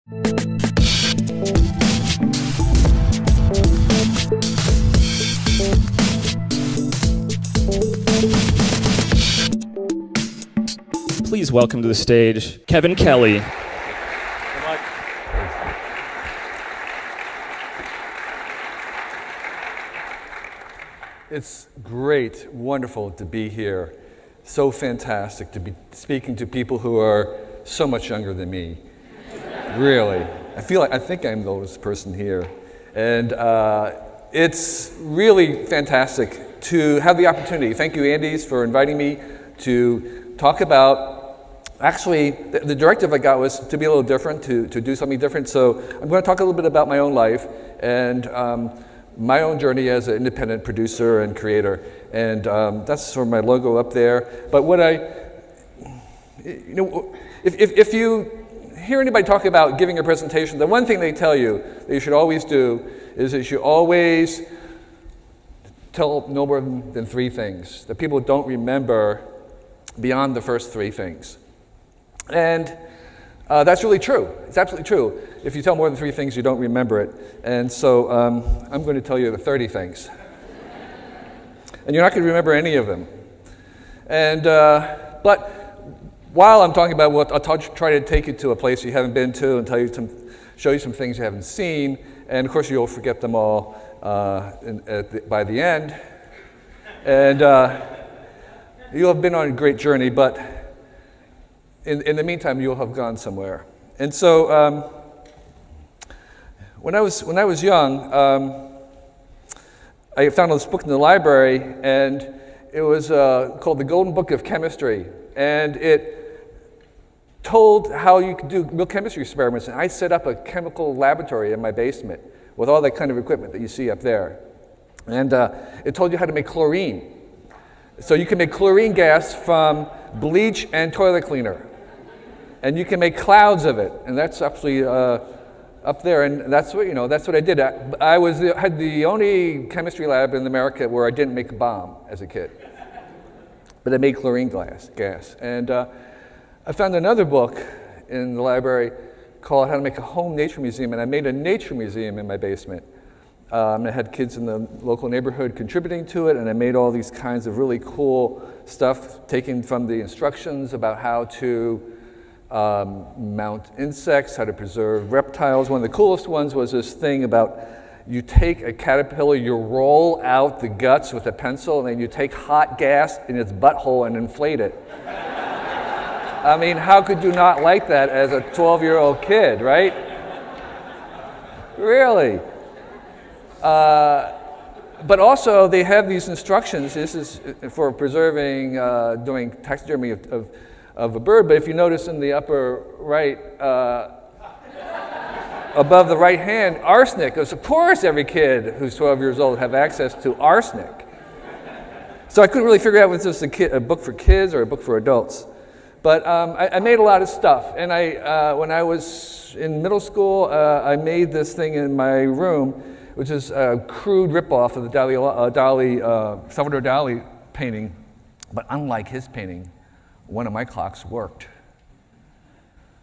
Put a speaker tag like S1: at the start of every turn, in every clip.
S1: Please welcome to the stage, Kevin Kelly.
S2: It's great, wonderful to be here. So fantastic to be speaking to people who are so much younger than me. Really. I think I'm the oldest person here. And it's really fantastic to have the opportunity. Thank you, Andes, for inviting me to talk about, actually, the directive I got was to be a little different, to do something different. So I'm going to talk a little bit about my own life and my own journey as an independent producer and creator. And that's sort of my logo up there. But what if you hear anybody talk about giving a presentation, the one thing they tell you that you should always do is that you should always tell no more than three things that people don't remember beyond the first three things. And that's really true. It's absolutely true. If you tell more than three things, you don't remember it. And so I'm going to tell you the 30 things. And you're not going to remember any of them. And but while I'm talking about what, I'll try to take you to a place you haven't been to and show you some things you haven't seen. And of course, you'll forget them all by the end. And you'll have been on a great journey, but in the meantime, you'll have gone somewhere. And so, when I was young, I found this book in the library, and it was called The Golden Book of Chemistry, and it told how you could do real chemistry experiments. And I set up a chemical laboratory in my basement with all that kind of equipment that you see up there. And it told you how to make chlorine. So you can make chlorine gas from bleach and toilet cleaner. And you can make clouds of it, and that's actually up there. And that's what I did. I had the only chemistry lab in America where I didn't make a bomb as a kid, but I made chlorine gas. And I found another book in the library called How to Make a Home Nature Museum, and I made a nature museum in my basement. I had kids in the local neighborhood contributing to it, and I made all these kinds of really cool stuff taken from the instructions about how to mount insects, how to preserve reptiles. One of the coolest ones was this thing about you take a caterpillar, you roll out the guts with a pencil, and then you take hot gas in its butthole and inflate it. I mean, how could you not like that as a 12-year-old kid, right? Really. But also, they have these instructions. This is for preserving, doing taxidermy of a bird. But if you notice in the upper right, above the right hand, arsenic. Because of course, every kid who's 12 years old have access to arsenic. So I couldn't really figure out whether this was a book for kids or a book for adults. But I made a lot of stuff, and when I was in middle school, I made this thing in my room, which is a crude ripoff of the Salvador Dali painting. But unlike his painting, one of my clocks worked.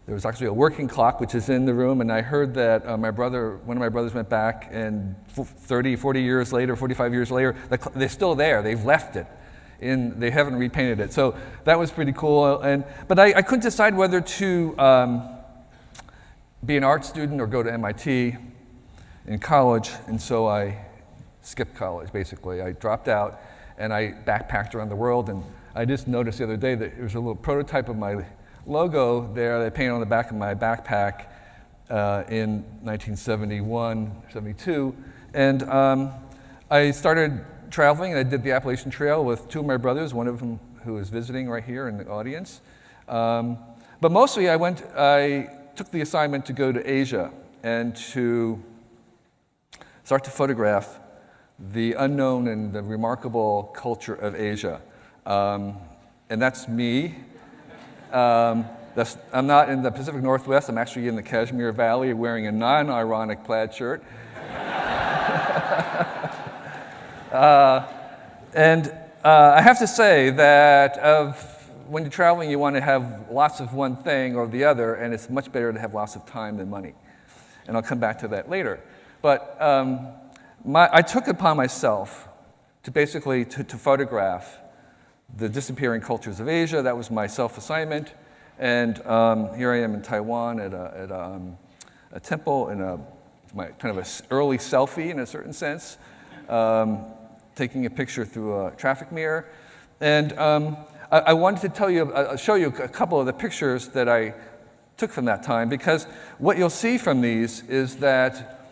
S2: There was actually a working clock, which is in the room, and I heard that one of my brothers went back, and 30, 40 years later, 45 years later, they're still there. They've left it. They haven't repainted it. So that was pretty cool. But I couldn't decide whether to be an art student or go to MIT in college, and so I skipped college, basically. I dropped out, and I backpacked around the world, and I just noticed the other day that there was a little prototype of my logo there that I painted on the back of my backpack in 1971, 72, and I started traveling, and I did the Appalachian Trail with two of my brothers, one of them who is visiting right here in the audience. But mostly I took the assignment to go to Asia and to start to photograph the unknown and the remarkable culture of Asia. And that's me. I'm not in the Pacific Northwest, I'm actually in the Kashmir Valley wearing a non-ironic plaid shirt. I have to say that of when you're traveling, you want to have lots of one thing or the other, and it's much better to have lots of time than money. And I'll come back to that later. But I took it upon myself to basically to photograph the disappearing cultures of Asia. That was my self-assignment. And here I am in Taiwan at a temple in my kind of an early selfie in a certain sense, taking a picture through a traffic mirror. And I wanted to show you a couple of the pictures that I took from that time, because what you'll see from these is that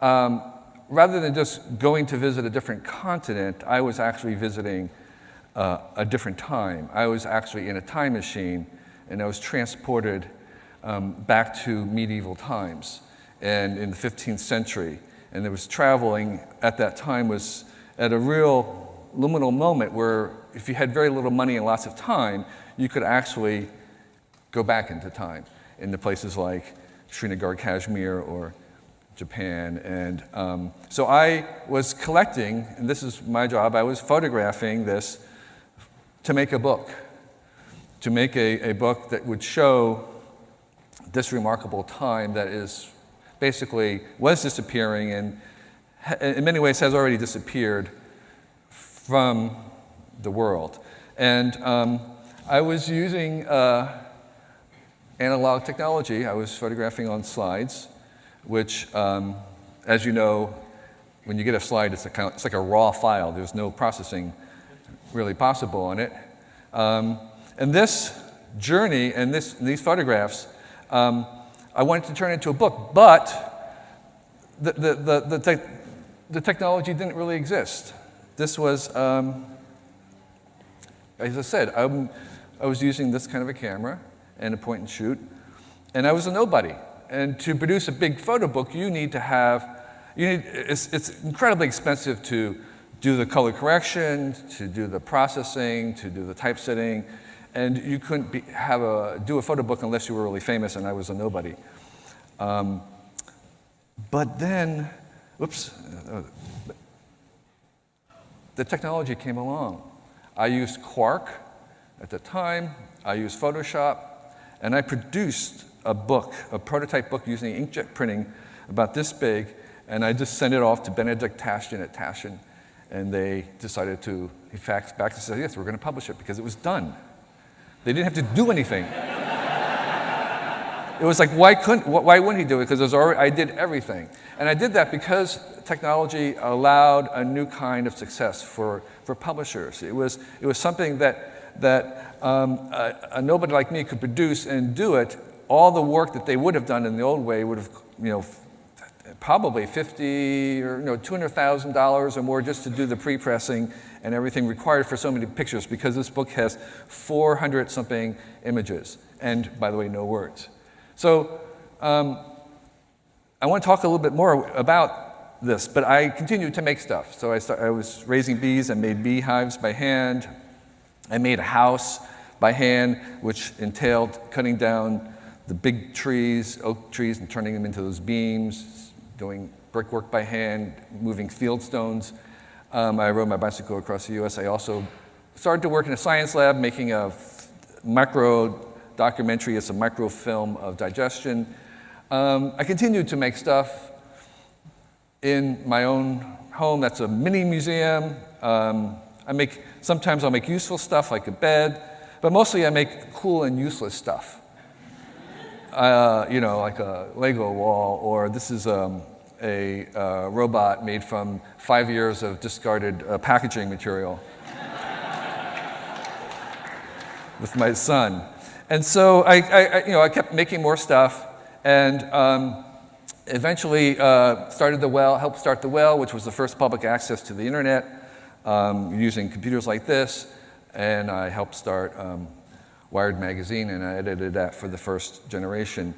S2: rather than just going to visit a different continent, I was actually visiting a different time. I was actually in a time machine, and I was transported back to medieval times and in the 15th century. And there was traveling at that time was at a real liminal moment where if you had very little money and lots of time, you could actually go back into time into places like Srinagar, Kashmir, or Japan. And so I was collecting, and this is my job, I was photographing this to make a book, to make a book that would show this remarkable time that is basically was disappearing and in many ways has already disappeared from the world. And I was using analog technology. I was photographing on slides, which, as you know, when you get a slide, it's like a raw file. There's no processing really possible on it. And this journey and these photographs, I wanted to turn into a book, but the technology didn't really exist. This was, as I said, I was using this kind of a camera and a point and shoot, and I was a nobody. And to produce a big photo book, you need to have, it's incredibly expensive to do the color correction, to do the processing, to do the typesetting, and you couldn't do a photo book unless you were really famous, and I was a nobody. But then, the technology came along. I used Quark at the time, I used Photoshop, and I produced a book, a prototype book using inkjet printing about this big, and I just sent it off to Benedict Taschen at Taschen, and they decided to, he faxed back and said, yes, we're going to publish it, because it was done. They didn't have to do anything. It was like, why wouldn't he do it? Because I did everything. And I did that because technology allowed a new kind of success for publishers. It was something that a nobody like me could produce and do it. All the work that they would have done in the old way would have, probably $50,000 or $200,000 or more just to do the pre-pressing and everything required for so many pictures, because this book has 400-something images, and by the way, no words. So I want to talk a little bit more about this, but I continued to make stuff. So I was raising bees. I made beehives by hand. I made a house by hand, which entailed cutting down the big trees, oak trees, and turning them into those beams, doing brickwork by hand, moving field stones. I rode my bicycle across the U.S. I also started to work in a science lab, making a micro documentary. It's a microfilm of digestion. I continued to make stuff in my own home. That's a mini museum. Sometimes I'll make useful stuff like a bed, but mostly I make cool and useless stuff. Like a Lego wall, or this is a robot made from 5 years of discarded packaging material with my son. And so I kept making more stuff, and eventually started the Well, helped start the Well, which was the first public access to the internet using computers like this, and I helped start Wired magazine, and I edited that for the first generation.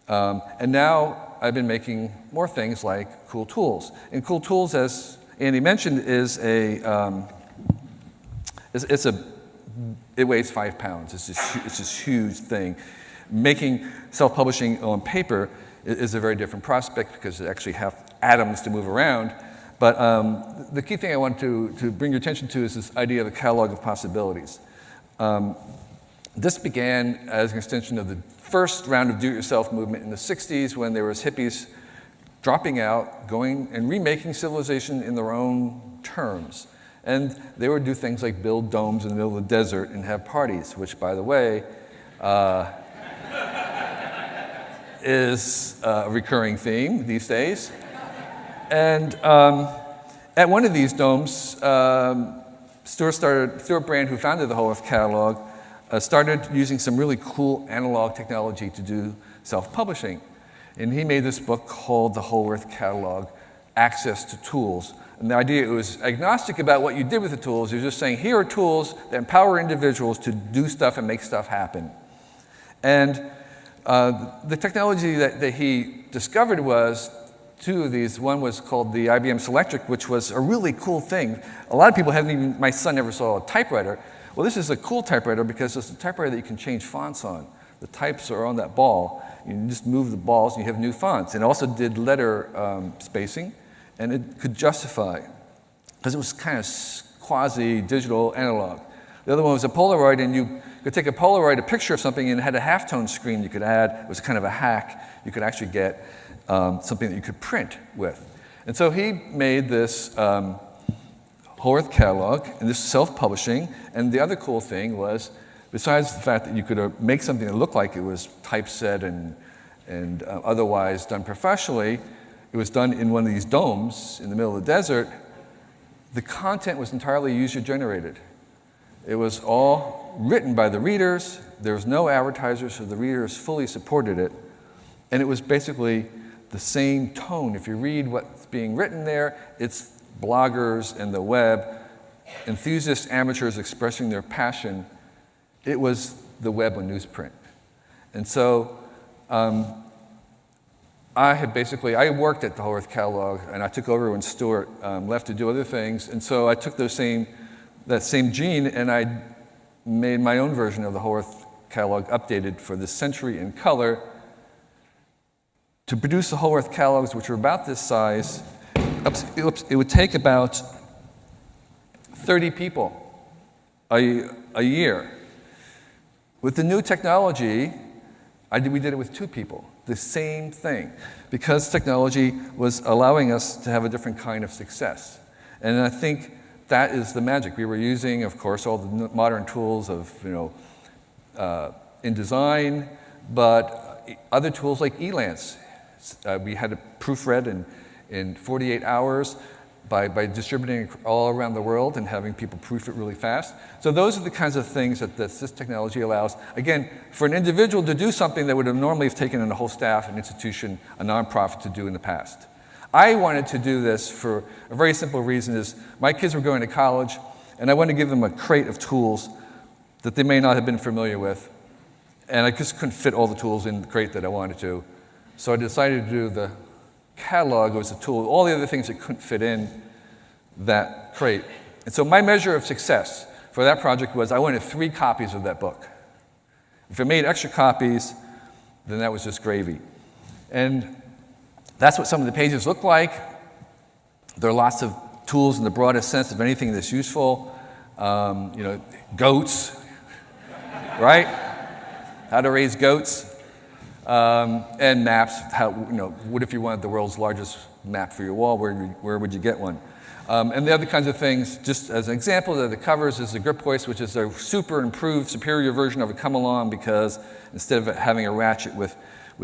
S2: And now I've been making more things like Cool Tools. And Cool Tools, as Andy mentioned, is it weighs 5 pounds. It's this huge thing. Making self-publishing on paper is a very different prospect because it actually have atoms to move around. But the key thing I want to bring your attention to is this idea of a catalog of possibilities. This began as an extension of the first round of do-it-yourself movement in the 60s when there was hippies dropping out, going and remaking civilization in their own terms. And they would do things like build domes in the middle of the desert and have parties, which, by the way, is a recurring theme these days. And at one of these domes, Stuart Brand, who founded the Whole Earth Catalog, started using some really cool analog technology to do self-publishing. And he made this book called The Whole Earth Catalog, Access to Tools. And the idea, it was agnostic about what you did with the tools. It was just saying, here are tools that empower individuals to do stuff and make stuff happen. And the technology that he discovered was two of these. One was called the IBM Selectric, which was a really cool thing. A lot of people haven't even, my son never saw a typewriter. Well, this is a cool typewriter because it's a typewriter that you can change fonts on. The types are on that ball. You just move the balls and you have new fonts. And it also did letter spacing, and it could justify, because it was kind of quasi-digital analog. The other one was a Polaroid, and you could take a Polaroid, a picture of something, and it had a halftone screen you could add. It was kind of a hack. You could actually get something that you could print with. And so he made this Whole Earth Catalog, and this self-publishing. And the other cool thing was, besides the fact that you could make something that looked like it was typeset and otherwise done professionally, it was done in one of these domes in the middle of the desert. The content was entirely user-generated. It was all written by the readers. There was no advertisers, so the readers fully supported it. And it was basically the same tone. If you read what's being written there, it's bloggers and the web, enthusiasts, amateurs expressing their passion. It was the web on newsprint. And so I worked at the Whole Earth Catalog, and I took over when Stuart left to do other things. And so I took that same gene, and I made my own version of the Whole Earth Catalog, updated for this century in color. To produce the Whole Earth Catalogs, which were about this size, it would take about 30 people a year. With the new technology, we did it with 2 people, the same thing, because technology was allowing us to have a different kind of success. And I think that is the magic. We were using, of course, all the modern tools of, in design, but other tools like Elance. We had it proofread in 48 hours by distributing it all around the world and having people proof it really fast. So those are the kinds of things that this technology allows. Again, for an individual to do something that would have normally have taken a whole staff, an institution, a nonprofit to do in the past. I wanted to do this for a very simple reason is my kids were going to college, and I wanted to give them a crate of tools that they may not have been familiar with. And I just couldn't fit all the tools in the crate that I wanted to. So I decided to do the catalog as a tool, all the other things that couldn't fit in that crate. And so my measure of success for that project was I wanted 3 copies of that book. If I made extra copies, then that was just gravy. And that's what some of the pages look like. There are lots of tools in the broadest sense of anything that's useful. Goats, right? How to raise goats. And maps. What if you wanted the world's largest map for your wall? Where would you get one? And the other kinds of things, just as an example, the covers is the grip hoist, which is a super improved, superior version of a come-along, because instead of having a ratchet with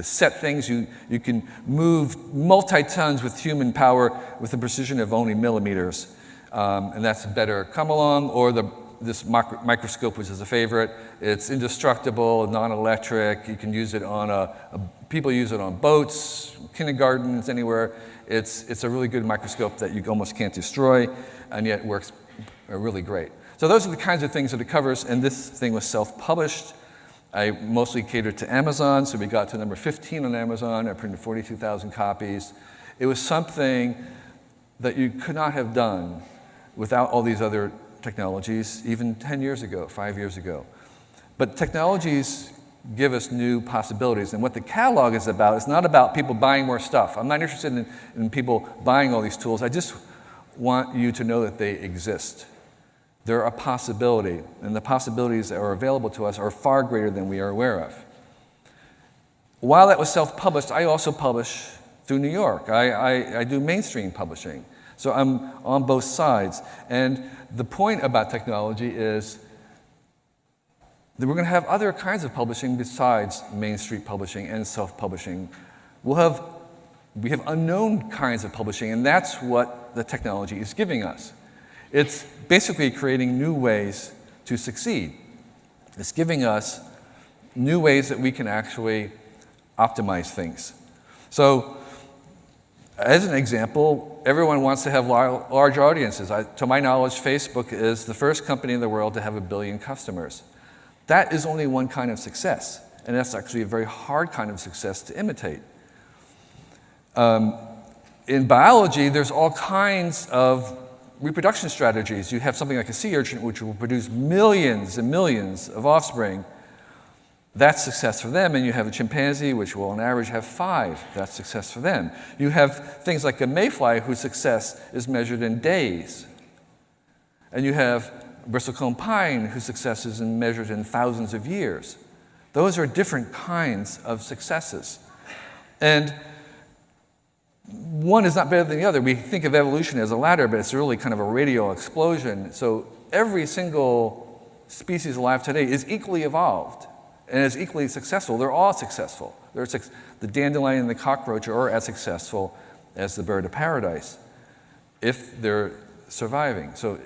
S2: set things, you can move multi-tons with human power with the precision of only millimeters. And that's a better come-along, or this microscope, which is a favorite. It's indestructible, non-electric. You can use it on people use it on boats, kindergartens, anywhere. It's a really good microscope that you almost can't destroy, and yet works really great. So those are the kinds of things that it covers, and this thing was self-published. I mostly catered to Amazon, so we got to number 15 on Amazon. I printed 42,000 copies. It was something that you could not have done without all these other technologies, even 10 years ago, 5 years ago. But technologies give us new possibilities. And what the catalog is about, it's not about people buying more stuff. I'm not interested in people buying all these tools. I just want you to know that they exist. they're a possibility, and the possibilities that are available to us are far greater than we are aware of. While that was self-published, I also publish through New York. I do mainstream publishing. So I'm on both sides. And the point about technology is that we're going to have other kinds of publishing besides Main Street publishing and self-publishing. We have unknown kinds of publishing, and that's what the technology is giving us. It's basically creating new ways to succeed. It's giving us new ways that we can actually optimize things. So, as an example, everyone wants to have large audiences. To my knowledge, Facebook is the first company in the world to have 1 billion customers. That is only one kind of success, and that's actually a very hard kind of success to imitate. In biology, there's all kinds of reproduction strategies. You have something like a sea urchin, which will produce millions and millions of offspring. That's success for them. And you have a chimpanzee, which will on average have 5. That's success for them. You have things like a mayfly, whose success is measured in days. And you have bristlecone pine, whose success is measured in thousands of years. Those are different kinds of successes. And one is not better than the other. We think of evolution as a ladder, but it's really kind of a radial explosion. So every single species alive today is equally evolved and is equally successful. They're all successful. The dandelion and the cockroach are as successful as the bird of paradise if they're surviving. So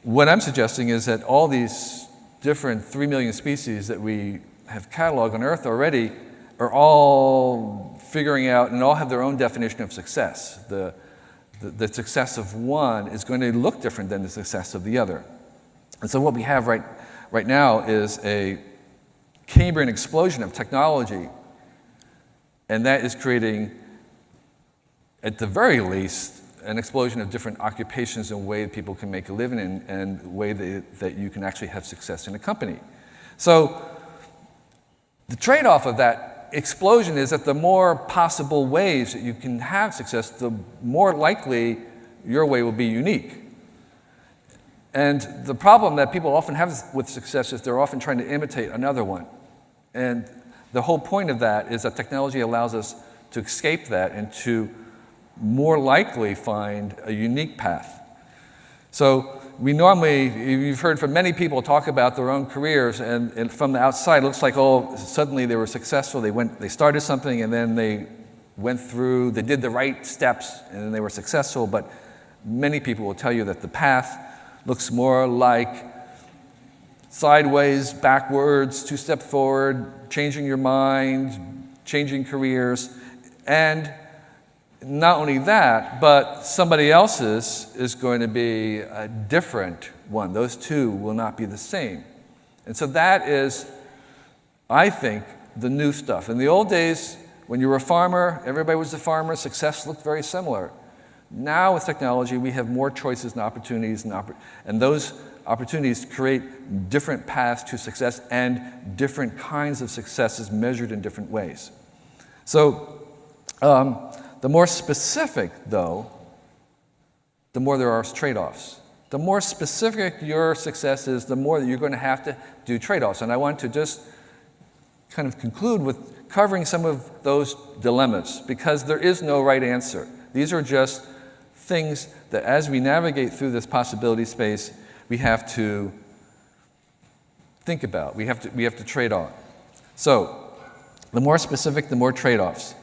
S2: what I'm suggesting is that all these different 3 million species that we have cataloged on Earth already are all figuring out and all have their own definition of success. The success of one is going to look different than the success of the other. And so what we have right now is a Cambrian explosion of technology, and that is creating, at the very least, an explosion of different occupations and way that people can make a living in, and way that you can actually have success in a company. So the trade-off of that explosion is that the more possible ways that you can have success, the more likely your way will be unique. And the problem that people often have with success is they're often trying to imitate another one. And the whole point of that is that technology allows us to escape that and to more likely find a unique path. So we normally, you've heard from many people talk about their own careers, and from the outside it looks like, oh, suddenly they were successful, they started something, and then they did the right steps, and then they were successful. But many people will tell you that the path looks more like sideways, backwards, 2 steps forward, changing your mind, changing careers. And not only that, but somebody else's is going to be a different one. Those two will not be the same. And so that is, I think, the new stuff. In the old days, when you were a farmer, everybody was a farmer, success looked very similar. Now with technology, we have more choices and opportunities, and those opportunities create different paths to success and different kinds of successes measured in different ways. So the more specific, though, the more there are trade-offs. The more specific your success is, the more that you're going to have to do trade-offs. And I want to just kind of conclude with covering some of those dilemmas, because there is no right answer. These are just things that as we navigate through this possibility space, we have to think about. We have to trade on. So the more specific, the more trade-offs.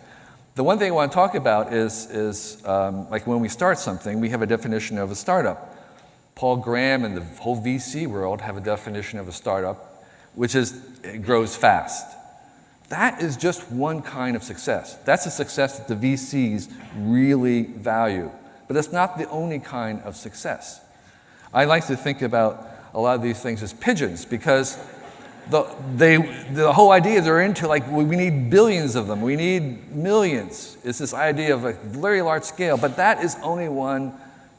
S2: The one thing I want to talk about is like when we start something, we have a definition of a startup. Paul Graham and the whole VC world have a definition of a startup, which is it grows fast. That is just one kind of success. That's a success that the VCs really value. But it's not the only kind of success. I like to think about a lot of these things as pigeons, because the whole idea they're into, like, we need billions of them, we need millions. It's this idea of a very large scale, but that is only one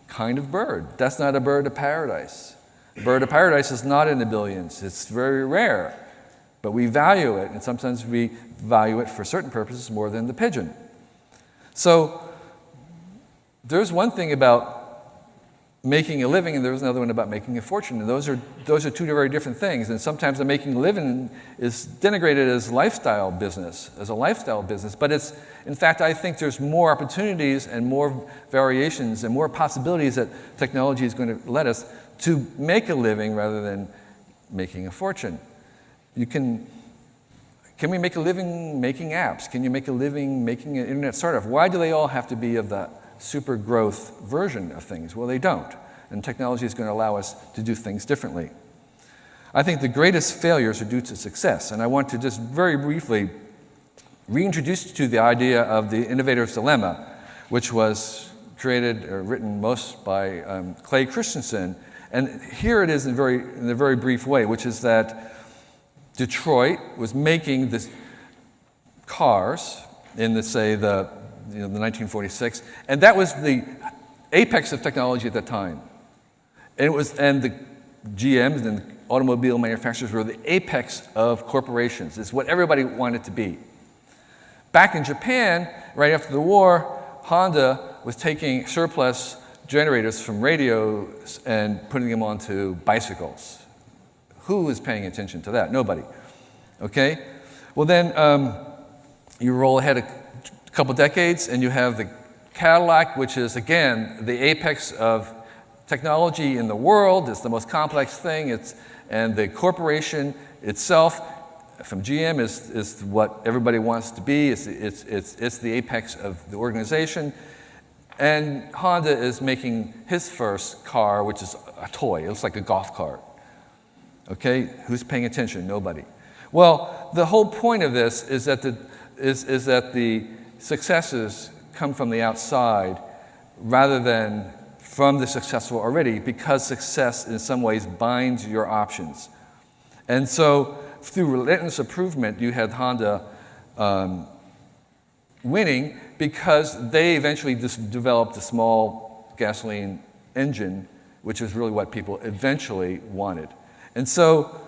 S2: kind of bird. That's not a bird of paradise. A bird of paradise is not in the billions. It's very rare, but we value it, and sometimes we value it for certain purposes more than the pigeon. So there's one thing about making a living, and there was another one about making a fortune. And those are two very different things. And sometimes the making a living is denigrated as a lifestyle business. But it's, in fact, I think there's more opportunities and more variations and more possibilities that technology is going to let us to make a living rather than making a fortune. Can we make a living making apps? Can you make a living making an internet startup? Why do they all have to be of the super growth version of things? Well, they don't. And technology is going to allow us to do things differently. I think the greatest failures are due to success. And I want to just very briefly reintroduce you to the idea of the innovator's dilemma, which was created or written most by Clay Christensen. And here it is in a very brief way, which is that Detroit was making the cars in the 1946, and that was the apex of technology at that time. And the GMs and automobile manufacturers were the apex of corporations. It's what everybody wanted to be. Back in Japan, right after the war, Honda was taking surplus generators from radios and putting them onto bicycles. Who is paying attention to that? Nobody. Okay? Well, then you roll ahead a couple decades, and you have the Cadillac, which is, again, the apex of technology in the world. It's the most complex thing. And the corporation itself, from GM, is what everybody wants to be. It's the apex of the organization. And Honda is making his first car, which is a toy. It looks like a golf cart. Okay? Who's paying attention? Nobody. Well, the whole point of this is that the successes come from the outside rather than from the successful already, because success in some ways binds your options. And so through relentless improvement, you had Honda winning because they eventually just developed a small gasoline engine, which is really what people eventually wanted. And so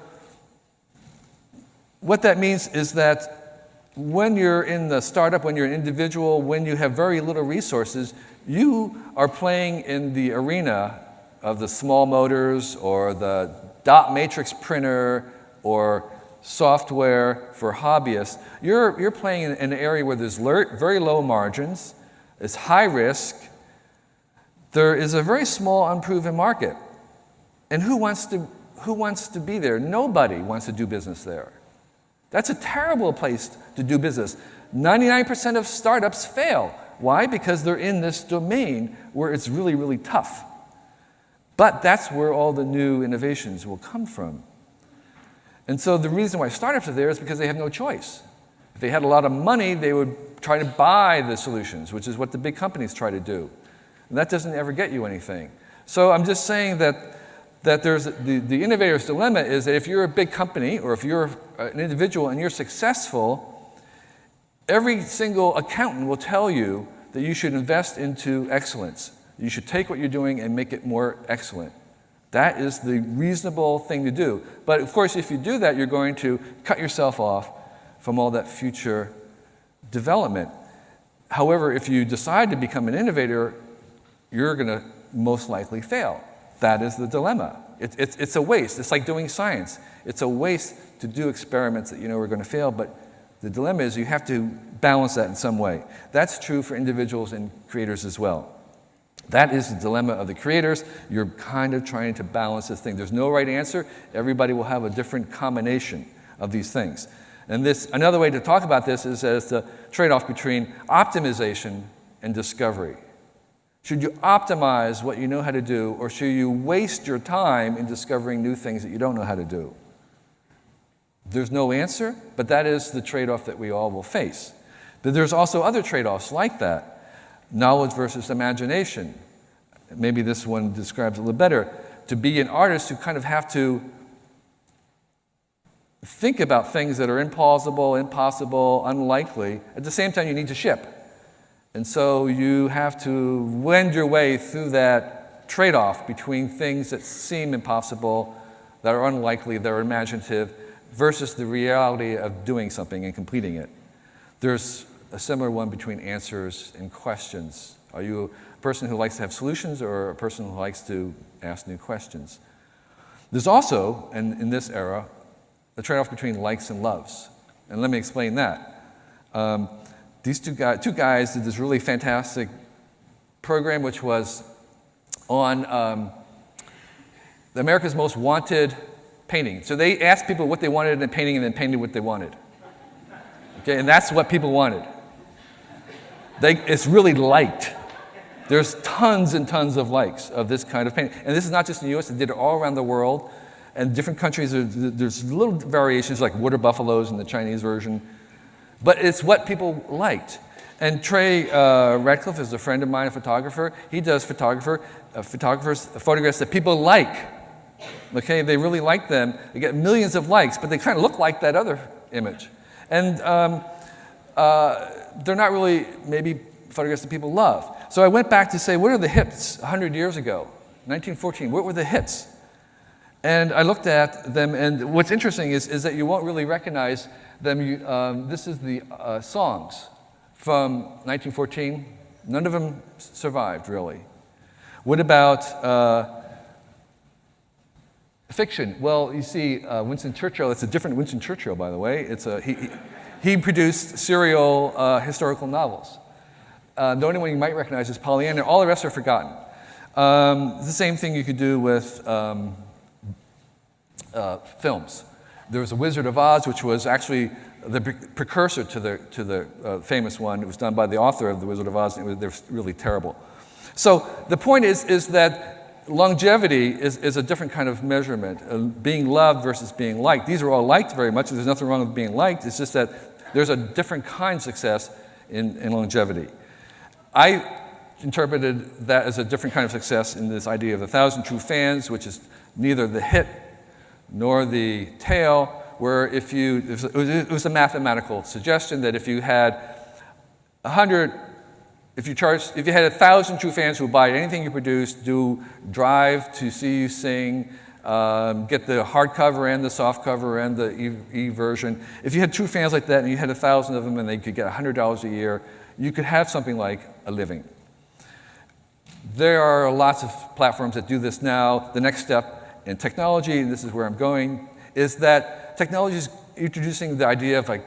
S2: what that means is that when you're in the startup, when you're an individual, when you have very little resources, you are playing in the arena of the small motors or the dot matrix printer or software for hobbyists. You're playing in an area where there's very low margins, it's high risk, there is a very small unproven market. And who wants to be there? Nobody wants to do business there. That's a terrible place to do business. 99% of startups fail. Why? Because they're in this domain where it's really, really tough. But that's where all the new innovations will come from. And so the reason why startups are there is because they have no choice. If they had a lot of money, they would try to buy the solutions, which is what the big companies try to do. And that doesn't ever get you anything. So I'm just saying that there's the innovator's dilemma is that if you're a big company or if you're an individual and you're successful, every single accountant will tell you that you should invest into excellence. You should take what you're doing and make it more excellent. That is the reasonable thing to do. But of course, if you do that, you're going to cut yourself off from all that future development. However, if you decide to become an innovator, you're going to most likely fail. That is the dilemma. It's a waste. It's like doing science. It's a waste to do experiments that you know are going to fail, but the dilemma is you have to balance that in some way. That's true for individuals and creators as well. That is the dilemma of the creators. You're kind of trying to balance this thing. There's no right answer. Everybody will have a different combination of these things. And another way to talk about this is as the trade-off between optimization and discovery. Should you optimize what you know how to do, or should you waste your time in discovering new things that you don't know how to do? There's no answer, but that is the trade-off that we all will face. But there's also other trade-offs like that. Knowledge versus imagination. Maybe this one describes it a little better. To be an artist, you kind of have to think about things that are implausible, impossible, unlikely. At the same time, you need to ship. And so you have to wend your way through that trade-off between things that seem impossible, that are unlikely, that are imaginative, versus the reality of doing something and completing it. There's a similar one between answers and questions. Are you person who likes to have solutions or a person who likes to ask new questions. There's also, in this era, the trade-off between likes and loves. And let me explain that. These two guys did this really fantastic program which was on America's Most Wanted painting. So they asked people what they wanted in a painting and then painted what they wanted. Okay, and that's what people wanted. It's really liked. There's tons and tons of likes of this kind of painting. And this is not just in the US, they did it all around the world. And different countries, there's little variations like water buffaloes in the Chinese version. But it's what people liked. And Trey Radcliffe is a friend of mine, a photographer. He does photographers' photographs that people like. Okay, they really like them. They get millions of likes, but they kind of look like that other image. And they're not really maybe photographs that people love. So I went back to say, what are the hits 100 years ago, 1914? What were the hits? And I looked at them, and what's interesting is that you won't really recognize them. This is the songs from 1914. None of them survived, really. What about fiction? Well, you see, Winston Churchill, it's a different Winston Churchill, by the way. He produced serial historical novels. The only one you might recognize is Pollyanna. All the rest are forgotten. The same thing you could do with films. There was a Wizard of Oz, which was actually the precursor to the famous one. It was done by the author of the Wizard of Oz, and they're really terrible. So the point is that longevity is a different kind of measurement. Being loved versus being liked. These are all liked very much. There's nothing wrong with being liked. It's just that there's a different kind of success in longevity. I interpreted that as a different kind of success in this idea of the 1,000 true fans, which is neither the hit nor the tail, where it was a mathematical suggestion that if you had 100, if you had 1,000 true fans who would buy anything you produce, drive to see you sing, get the hardcover and the softcover and the e-version. If you had true fans like that and you had 1,000 of them and they could get $100 a year, you could have something like a living. There are lots of platforms that do this now. The next step in technology, and this is where I'm going, is that technology is introducing the idea of we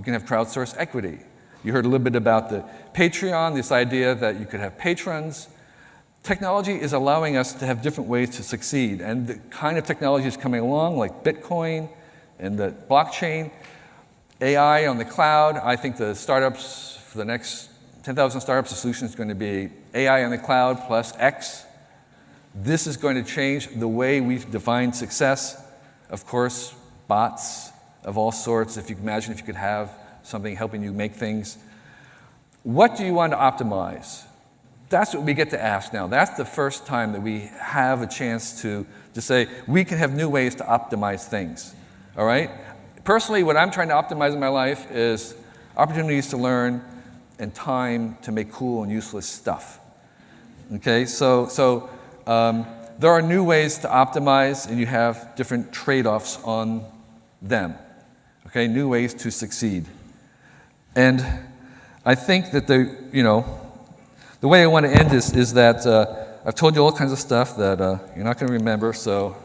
S2: can have crowdsourced equity. You heard a little bit about the Patreon, this idea that you could have patrons. Technology is allowing us to have different ways to succeed, and the kind of technology is coming along, like Bitcoin and the blockchain, AI on the cloud. I think the startups, for the next 10,000 startups, the solution is going to be AI on the cloud plus X. This is going to change the way we define success. Of course, bots of all sorts. If you imagine if you could have something helping you make things. What do you want to optimize? That's what we get to ask now. That's the first time that we have a chance to say, we can have new ways to optimize things. All right? Personally, what I'm trying to optimize in my life is opportunities to learn and time to make cool and useless stuff. Okay, so there are new ways to optimize, and you have different trade-offs on them. Okay, new ways to succeed. And I think that the way I want to end this is that I've told you all kinds of stuff that you're not going to remember, so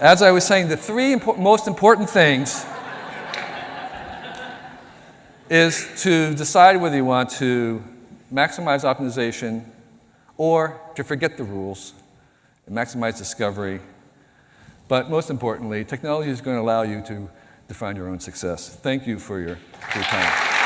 S2: as I was saying, the three most important things is to decide whether you want to maximize optimization or to forget the rules and maximize discovery. But most importantly, technology is going to allow you to define your own success. Thank you for your time.